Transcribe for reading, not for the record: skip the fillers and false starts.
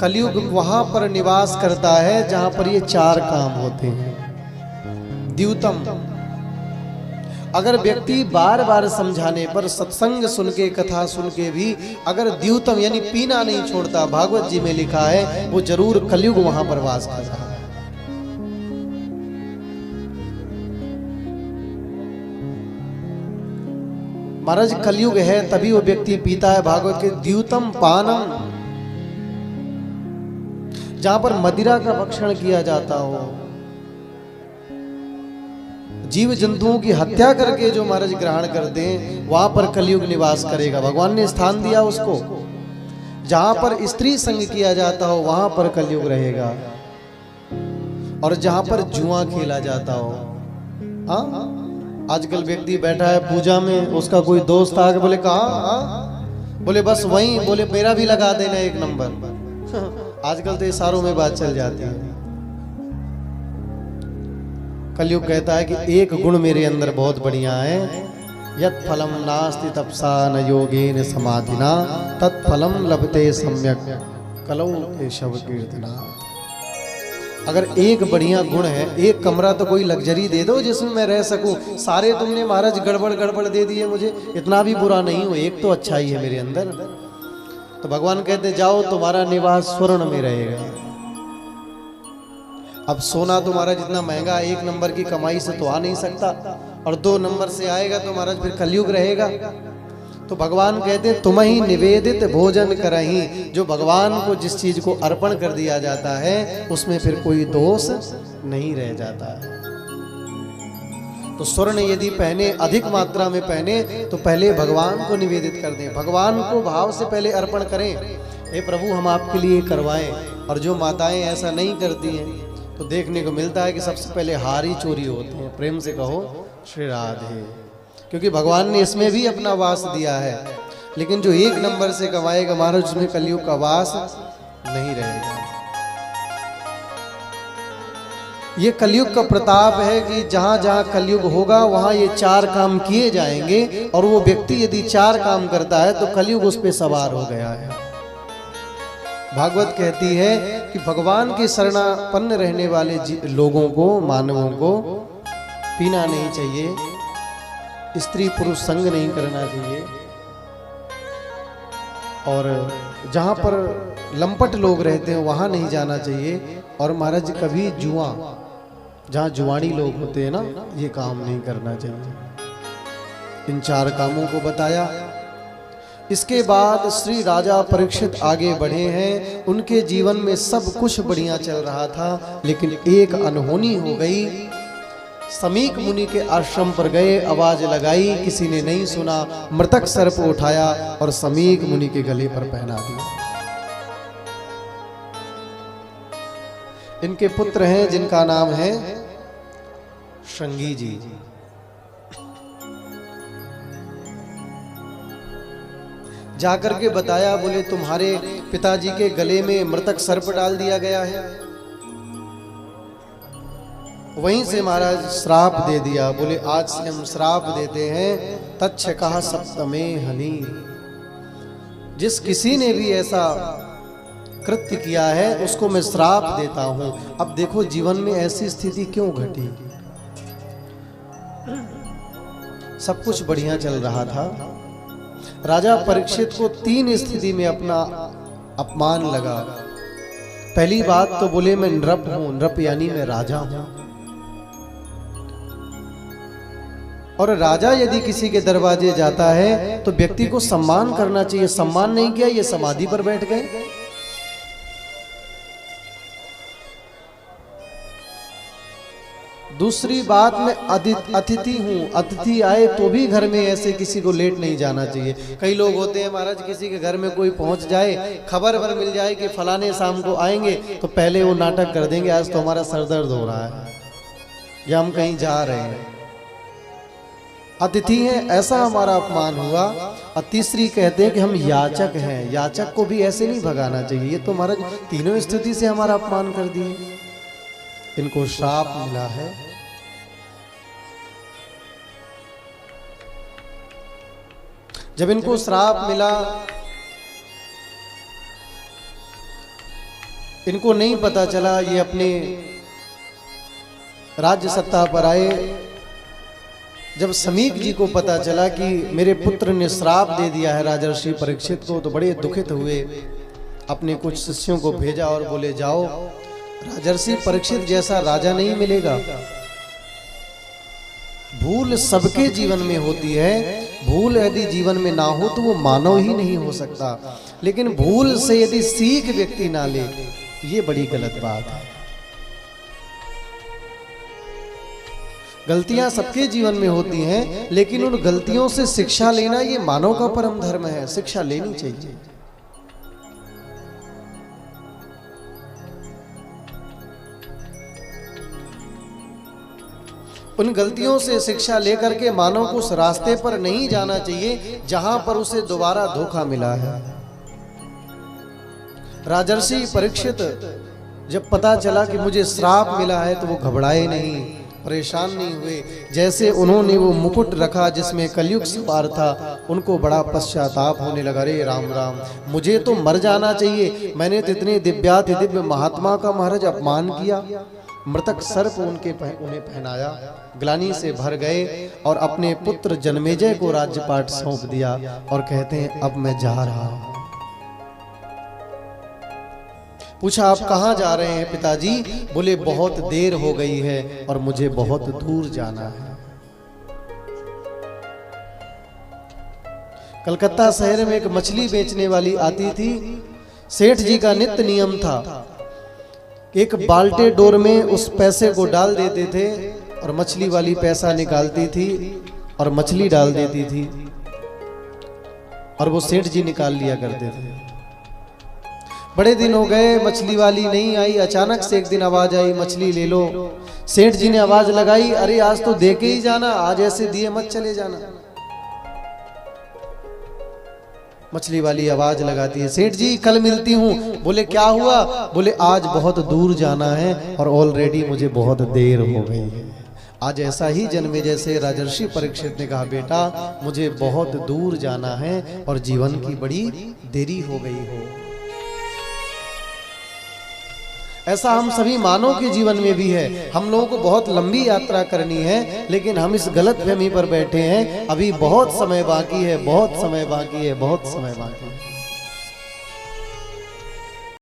कलयुग वहां पर निवास करता है जहां पर ये चार काम होते हैं। द्यूतम, अगर व्यक्ति बार बार समझाने पर, सत्संग सुन के, कथा सुन के भी अगर द्यूतम यानी पीना नहीं छोड़ता, भागवत जी में लिखा है, वो जरूर कलयुग वहां पर वास कर रहा है। महाराज कलयुग है तभी वो व्यक्ति पीता है। भागवत के द्यूतम पानम, जहां पर मदिरा का भक्षण किया जाता हो, जीव जंतुओं की हत्या करके जो महाराज ग्रहण करते हैं, वहां पर कलयुग निवास करेगा। भगवान ने स्थान दिया उसको। जहां पर स्त्री संग किया जाता हो वहां पर कलयुग रहेगा, और जहां पर जुआ खेला जाता हो। हाँ, आजकल व्यक्ति बैठा है पूजा में, उसका कोई दोस्त आके बोले कहाँ, बोले बस वहीं, बोले मेरा भी लगा देना एक नंबर। आजकल तो इशारों में बात चल जाती है। कलयुग कहता है कि एक गुण मेरे अंदर बहुत बढ़िया है, यत् फलम नास्ति तपसा न योगेन समाधिना तत्फलम लभते सम्यक कलौ केशव कीर्तना। अगर एक बढ़िया गुण है, एक कमरा तो कोई लग्जरी दे दो जिसमें मैं रह सकूं। सारे तुमने महाराज गड़बड़ गड़बड़ दे दिए मुझे, इतना भी बुरा नहीं हो, एक तो अच्छा ही है मेरे अंदर। तो भगवान कहते जाओ तुम्हारा निवास स्वर्ण में रहेगा। अब सोना तुम्हारा जितना महंगा, एक नंबर की कमाई से तो आ नहीं सकता, और 2 नंबर से आएगा तो महाराज फिर कलयुग रहेगा। तो भगवान कहते तुम ही निवेदित भोजन करही, जो भगवान को जिस चीज को अर्पण कर दिया जाता है उसमें फिर कोई दोष नहीं रह जाता है। तो स्वर्ण यदि पहने, अधिक मात्रा में पहने, तो पहले भगवान को निवेदित कर दें, भगवान को भाव से पहले अर्पण करें। हे प्रभु हम आपके लिए करवाएं। और जो माताएं ऐसा नहीं करती हैं तो देखने को मिलता है कि सबसे पहले हार ही चोरी होते हैं। प्रेम से कहो श्री राधे, क्योंकि भगवान ने इसमें भी अपना वास दिया है। लेकिन जो एक नंबर से कमाएगा महाराज, उसमें कलयुग का वास नहीं रहेगा। ये कलयुग का प्रताप है कि जहां जहां कलयुग होगा वहां ये 4 काम किए जाएंगे, और वो व्यक्ति यदि 4 काम करता है तो कलयुग उस पर सवार हो गया है। भागवत कहती है कि भगवान के शरणापन्न रहने वाले लोगों को, मानवों को पीना नहीं चाहिए, स्त्री पुरुष संग नहीं करना चाहिए, और जहां पर लंपट लोग रहते हैं वहां नहीं जाना चाहिए, और महाराज कभी जुआ, जहां जुआनी लोग होते हैं ना, ये काम नहीं करना चाहिए। इन 4 कामों को बताया। इसके बाद श्री राजा परीक्षित आगे बढ़े हैं। उनके जीवन में सब कुछ बढ़िया चल रहा था, लेकिन एक अनहोनी हो गई। समीक मुनि के आश्रम पर गए, आवाज लगाई, किसी ने नहीं सुना। मृतक सर्प उठाया और समीक मुनि के गले पर पहना दिया। इनके पुत्र हैं जिनका नाम है श्रृंगी जी। जाकर के बताया, बोले तुम्हारे पिताजी के गले में मृतक सर्प डाल दिया गया है। वहीं से महाराज श्राप दे दिया। बोले आज से हम श्राप देते हैं, तच्छ कहा सप्तमे हनी। जिस किसी ने भी ऐसा कृत्य किया है उसको मैं श्राप देता हूं। अब देखो जीवन में ऐसी स्थिति क्यों घटी। सब कुछ बढ़िया चल रहा था। राजा परीक्षित को 3 स्थिति में अपना अपमान लगा। पहली बात तो बोले मैं नृप हूं, नृप यानी मैं राजा हूं, और राजा यदि किसी के दरवाजे जाता है तो व्यक्ति को सम्मान करना चाहिए। सम्मान नहीं किया, ये समाधि पर बैठ गए। दूसरी बात, मैं अतिथि हूं, अतिथि आए तो भी घर में ऐसे किसी को लेट नहीं जाना चाहिए। कई लोग होते हैं महाराज, किसी के घर में कोई पहुंच जाए, खबर पर मिल जाए कि फलाने शाम को आएंगे, तो पहले वो नाटक कर देंगे आज तो हमारा सरदर्द हो रहा है या हम कहीं जा रहे हैं। अतिथि हैं, ऐसा हमारा अपमान हुआ। और तीसरी कहते हैं कि हम याचक हैं, याचक को भी ऐसे नहीं भगाना चाहिए। ये तो महाराज तीनों स्थिति से हमारा अपमान कर दिए। इनको श्राप मिला है। जब इनको श्राप मिला इनको नहीं पता चला, ये अपने राज्य सत्ता पर आए। जब समीक जी को पता चला कि मेरे पुत्र ने श्राप दे दिया है राजर्षि परीक्षित को, तो बड़े दुखित हुए। अपने कुछ शिष्यों को भेजा और बोले जाओ, राजर्षि परीक्षित जैसा राजा नहीं मिलेगा। भूल सबके जीवन में होती है, भूल यदि जीवन में ना हो तो वो मानव ही नहीं हो सकता। लेकिन भूल से यदि सीख व्यक्ति ना ले, ये बड़ी गलत बात है। गलतियां सबके जीवन में होती हैं, लेकिन उन गलतियों से शिक्षा लेना ये मानव का परम धर्म है। शिक्षा लेनी चाहिए। उन गलतियों से शिक्षा लेकर के मानव को उस रास्ते पर नहीं जाना चाहिए जहां पर उसे दोबारा धोखा मिला है। राजर्षि परीक्षित जब पता चला कि मुझे श्राप मिला है, तो वो घबराए नहीं, परेशान नहीं हुए। जैसे उन्होंने वो मुकुट रखा जिसमें कलयुग सवार था, उनको बड़ा पश्चाताप होने लगा। रे राम राम, मुझे तो मर जाना चाहिए, मैंने तो इतने दिव्याति दिव्य महात्मा का महाराज अपमान किया। मृतक सर्प उन्हें पहनाया, ग्लानि से भर गए और अपने पुत्र जन्मेजय को राज्यपाट सौंप दिया और कहते हैं अब मैं जा रहा हूं। पूछा आप कहां जा रहे हैं पिताजी? बोले बहुत देर हो गई है और मुझे बहुत दूर जाना है। कलकत्ता शहर में एक मछली बेचने वाली आती थी। सेठ जी का नित्य नियम था, एक बाल्टे डोर में उस पैसे को डाल देते थे और मछली वाली पैसा निकालती थी और मछली डाल देती थी और वो सेठ जी निकाल लिया करते थे। बड़े दिन हो गए, मछली वाली नहीं आई। अचानक से एक दिन आवाज आई, मछली ले लो। सेठ जी ने आवाज लगाई, अरे आज तो दे के ही जाना, आज ऐसे दिए मत चले जाना। मछली वाली आवाज लगाती है, सेठ जी कल मिलती हूँ। बोले क्या हुआ? बोले आज बहुत दूर जाना है और ऑलरेडी मुझे बहुत देर हो गई है। आज ऐसा ही जन्मे जैसे राजर्षि परीक्षित ने कहा, बेटा मुझे बहुत दूर जाना है और जीवन की बड़ी देरी हो गई हो। ऐसा हम सभी मानव के जीवन में भी है। हम लोगों को बहुत लंबी यात्रा करनी है, लेकिन हम इस गलत फहमी पर बैठे हैं, अभी बहुत समय बाकी है, बहुत समय बाकी है, बहुत समय बाकी है।